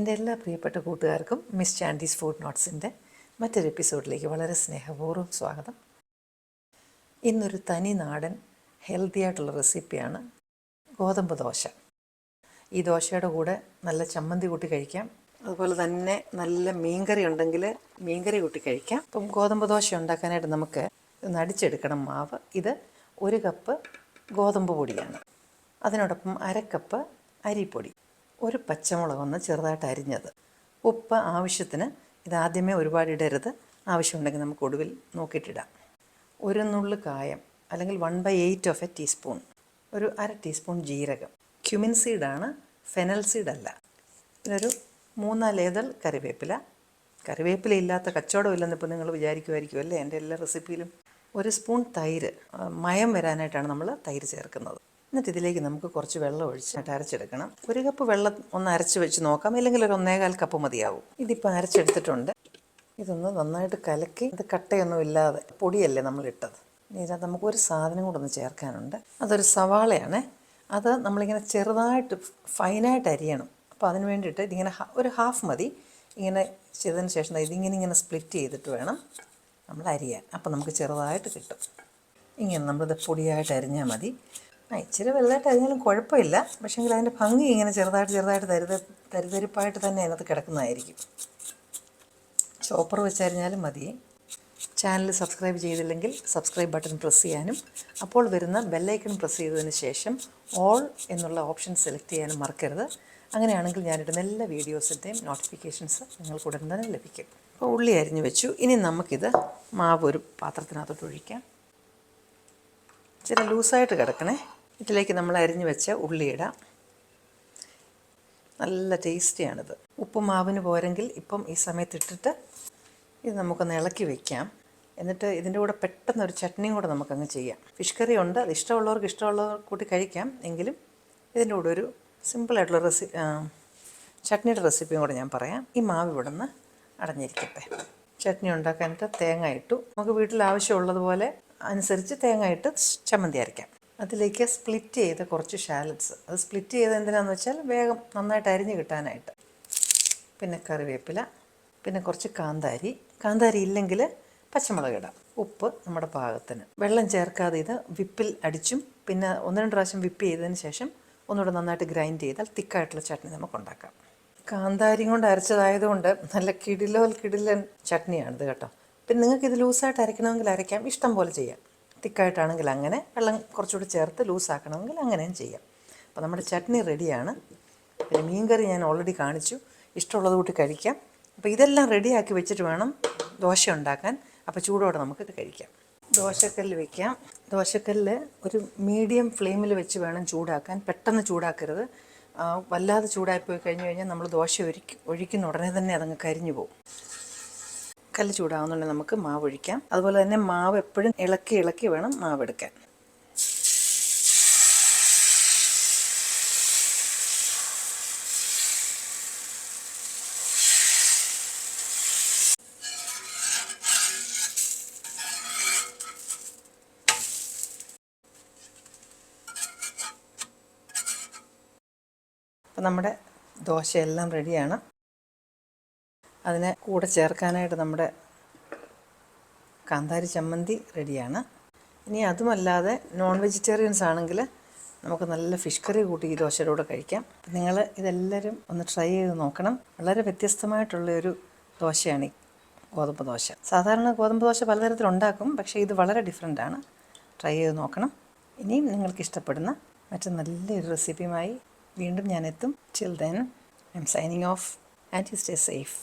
എൻ്റെ എല്ലാ പ്രിയപ്പെട്ട കൂട്ടുകാർക്കും മിസ് ചാൻഡീസ് ഫുഡ് നോട്ട്സിൻ്റെ മറ്റൊരു എപ്പിസോഡിലേക്ക് വളരെ സ്നേഹപൂർവ്വം സ്വാഗതം. ഇന്നൊരു തനി നാടൻ ഹെൽത്തി ആയിട്ടുള്ള റെസിപ്പിയാണ് ഗോതമ്പ് ദോശ. ഈ ദോശയുടെ കൂടെ നല്ല ചമ്മന്തി കൂട്ടി കഴിക്കാം, അതുപോലെ തന്നെ നല്ല മീൻകറി ഉണ്ടെങ്കിൽ മീൻകറി കൂട്ടി കഴിക്കാം. ഇപ്പം ഗോതമ്പ് ദോശ ഉണ്ടാക്കാനായിട്ട് നമുക്ക് നടിച്ചെടുക്കണം മാവ്. ഇത് 1 കപ്പ് ഗോതമ്പ് പൊടിയാണ്, അതിനോടൊപ്പം 1/2 കപ്പ് അരിപ്പൊടി, 1 പച്ചമുളകൊന്ന് ചെറുതായിട്ട് അരിഞ്ഞത്, ഉപ്പ് ആവശ്യത്തിന്. ഇതാദ്യമേ ഒരുപാട് ഇടരുത്, ആവശ്യമുണ്ടെങ്കിൽ നമുക്ക് ഒടുവിൽ നോക്കിയിട്ടിടാം. 1 നുള്ളു കായം അല്ലെങ്കിൽ 1/8 ടീസ്പൂൺ, ഒരു 1/2 ടീസ്പൂൺ ജീരകം, ക്യുമിൻ സീഡാണ്, ഫെനൽ സീഡല്ല. ഇതൊരു 3-4 ഏതൾ കറിവേപ്പില. കറിവേപ്പില ഇല്ലാത്ത കച്ചവടമില്ലെന്ന് ഇപ്പോൾ നിങ്ങൾ വിചാരിക്കുമായിരിക്കും അല്ലേ എൻ്റെ എല്ലാ റെസിപ്പിയിലും. 1 സ്പൂൺ തൈര്, മയം വരാനായിട്ടാണ് നമ്മൾ തൈര് ചേർക്കുന്നത്. എന്നിട്ട് ഇതിലേക്ക് നമുക്ക് കുറച്ച് വെള്ളം ഒഴിച്ചിട്ട് അരച്ചെടുക്കണം. 1 കപ്പ് വെള്ളം ഒന്ന് അരച്ച് വെച്ച് നോക്കാം, ഇല്ലെങ്കിൽ ഒരു 1.25 കപ്പ് മതിയാവും. ഇതിപ്പോൾ അരച്ചെടുത്തിട്ടുണ്ട്. ഇതൊന്ന് നന്നായിട്ട് കലക്കി, ഇത് കട്ടയൊന്നും ഇല്ലാതെ, പൊടിയല്ലേ നമ്മളിട്ടത്. ഇനി ഇതിനകത്ത് നമുക്കൊരു സാധനം കൂടെ ഒന്ന് ചേർക്കാനുണ്ട്. അതൊരു സവാളയാണ്. അത് നമ്മളിങ്ങനെ ചെറുതായിട്ട് ഫൈനായിട്ട് അരിയണം. അപ്പോൾ അതിന് വേണ്ടിയിട്ട് ഇതിങ്ങനെ ഒരു ഹാഫ് മതി. ഇങ്ങനെ ചെയ്തതിന് ശേഷം ഇതിങ്ങനെ സ്പ്ലിറ്റ് ചെയ്തിട്ട് വേണം നമ്മൾ അരിയാൻ. അപ്പോൾ നമുക്ക് ചെറുതായിട്ട് കിട്ടും. ഇങ്ങനെ നമ്മളിത് പൊടിയായിട്ട് അരിഞ്ഞാൽ മതി. ഇച്ചിരി വലുതായിട്ട് അരിഞ്ഞാലും കുഴപ്പമില്ല, പക്ഷേങ്കിൽ അതിൻ്റെ ഭംഗി ഇങ്ങനെ ചെറുതായിട്ട് തരിതരിപ്പായിട്ട് തന്നെ അതിനകത്ത് കിടക്കുന്നതായിരിക്കും. ചോപ്പർ വെച്ചരിഞ്ഞാലും മതി. ചാനൽ സബ്സ്ക്രൈബ് ചെയ്തില്ലെങ്കിൽ സബ്സ്ക്രൈബ് ബട്ടൺ പ്രസ് ചെയ്യാനും, അപ്പോൾ വരുന്ന ബെല്ലൈക്കൺ പ്രസ് ചെയ്തതിന് ശേഷം ഓൾ എന്നുള്ള ഓപ്ഷൻ സെലക്ട് ചെയ്യാനും മറക്കരുത്. അങ്ങനെയാണെങ്കിൽ ഞാനിടുന്ന എല്ലാ വീഡിയോസിൻ്റെയും നോട്ടിഫിക്കേഷൻസ് നിങ്ങൾക്ക് ഉടൻ തന്നെ ലഭിക്കും. അപ്പോൾ ഉള്ളി അരിഞ്ഞു വെച്ചു. ഇനി നമുക്കിത് മാവ് ഒരു പാത്രത്തിനകത്തോട്ട് ഒഴിക്കാം. ഇച്ചിരി ലൂസായിട്ട് കിടക്കണേ. ഇതിലേക്ക് നമ്മൾ അരിഞ്ഞു വെച്ച ഉള്ളി ഇടാം. നല്ല ടേസ്റ്റിയാണിത്. ഉപ്പ് മാവിന് പോരെങ്കിൽ ഇപ്പം ഈ സമയത്ത് ഇട്ടിട്ട് ഇത് നമുക്കൊന്ന് ഇളക്കി വയ്ക്കാം. എന്നിട്ട് ഇതിൻ്റെ കൂടെ പെട്ടെന്നൊരു ചട്നിയും കൂടെ നമുക്കങ്ങ് ചെയ്യാം. ഫിഷ് കറി ഉണ്ട്, അത് ഇഷ്ടമുള്ളവർ കൂട്ടി കഴിക്കാം. എങ്കിലും ഇതിൻ്റെ കൂടെ ഒരു സിമ്പിളായിട്ടുള്ള ചട്നിയുടെ റെസിപ്പിയും കൂടെ ഞാൻ പറയാം. ഈ മാവ് ഇവിടെ നിന്ന് അടഞ്ഞിരിക്കട്ടെ. ചട്നി ഉണ്ടാക്കാനായിട്ട് തേങ്ങ ഇട്ടു. നമുക്ക് വീട്ടിൽ ആവശ്യമുള്ളതുപോലെ അനുസരിച്ച് തേങ്ങ ഇട്ട് ചമ്മന്തി അരയ്ക്കാം. അതിലേക്ക് സ്പ്ലിറ്റ് ചെയ്ത കുറച്ച് ഷാലറ്റ്സ്, അത് സ്പ്ലിറ്റ് ചെയ്ത് എന്തിനാണെന്ന് വെച്ചാൽ വേഗം നന്നായിട്ട് അരിഞ്ഞ് കിട്ടാനായിട്ട്. പിന്നെ കറിവേപ്പില, പിന്നെ കുറച്ച് കാന്താരി ഇല്ലെങ്കിൽ പച്ചമുളക് ഇടാം. ഉപ്പ് നമ്മുടെ പാകത്തിന്. വെള്ളം ചേർക്കാതെ ഇത് വിപ്പിൽ അടിച്ചും പിന്നെ 1-2 പ്രാവശ്യം വിപ്പ് ചെയ്തതിന് ശേഷം ഒന്നുകൂടെ നന്നായിട്ട് ഗ്രൈൻഡ് ചെയ്താൽ തിക്കായിട്ടുള്ള ചട്നി നമുക്ക് ഉണ്ടാക്കാം. കാന്താരിയും കൊണ്ട് അരച്ചതായതുകൊണ്ട് നല്ല കിടിലൻ ചട്നിയാണിത് കേട്ടോ. പിന്നെ നിങ്ങൾക്ക് ഇത് ലൂസായിട്ട് അരയ്ക്കണമെങ്കിൽ അരയ്ക്കാം, ഇഷ്ടം പോലെ ചെയ്യാം. തിക്കായിട്ടാണെങ്കിൽ അങ്ങനെ, വെള്ളം കുറച്ചുകൂടി ചേർത്ത് ലൂസാക്കണമെങ്കിൽ അങ്ങനെയും ചെയ്യാം. അപ്പോൾ നമ്മുടെ ചട്നി റെഡിയാണ്. പിന്നെ മീൻകറി ഞാൻ ഓൾറെഡി കാണിച്ചു, ഇഷ്ടമുള്ളത് കൂട്ടി കഴിക്കാം. അപ്പോൾ ഇതെല്ലാം റെഡിയാക്കി വെച്ചിട്ട് വേണം ദോശ ഉണ്ടാക്കാൻ. അപ്പോൾ ചൂടോടെ നമുക്കിത് കഴിക്കാം. ദോശക്കല്ല് വയ്ക്കാം. ദോശക്കല്ല് ഒരു മീഡിയം ഫ്ലെയിമിൽ വെച്ച് വേണം ചൂടാക്കാൻ. പെട്ടെന്ന് ചൂടാക്കരുത്. വല്ലാതെ ചൂടായിപ്പോയി കഴിഞ്ഞാൽ നമ്മൾ ദോശ ഒഴിക്കുന്ന ഉടനെ തന്നെ അതങ്ങ് കരിഞ്ഞു പോകും. കല്ല് ചൂടാകുന്നുണ്ടെങ്കിൽ നമുക്ക് മാവ് ഒഴിക്കാം. അതുപോലെ തന്നെ മാവ് എപ്പോഴും ഇളക്കി വേണം മാവ് എടുക്കാൻ. അപ്പം നമ്മുടെ ദോശയെല്ലാം റെഡിയാണ്. അതിന് കൂടെ ചേർക്കാനായിട്ട് നമ്മുടെ കാന്താരി ചമ്മന്തി റെഡിയാണ്. ഇനി അതുമല്ലാതെ നോൺ വെജിറ്റേറിയൻസ് ആണെങ്കിൽ നമുക്ക് നല്ല ഫിഷ് കറി കൂട്ടി ഈ ദോശയുടെ കൂടെ കഴിക്കാം. നിങ്ങൾ ഇതെല്ലാവരും ഒന്ന് ട്രൈ ചെയ്ത് നോക്കണം. വളരെ വ്യത്യസ്തമായിട്ടുള്ളൊരു ദോശയാണ് ഈ ഗോതമ്പ് ദോശ. സാധാരണ ഗോതമ്പ് ദോശ പലതരത്തിലുണ്ടാക്കും, പക്ഷേ ഇത് വളരെ ഡിഫറെൻ്റാണ്. ട്രൈ ചെയ്ത് നോക്കണം. ഇനിയും നിങ്ങൾക്ക് ഇഷ്ടപ്പെടുന്ന മറ്റു നല്ലൊരു റെസിപ്പിയുമായി വീണ്ടും ഞാൻ എത്തും. Till then I M signing off. And you stay safe.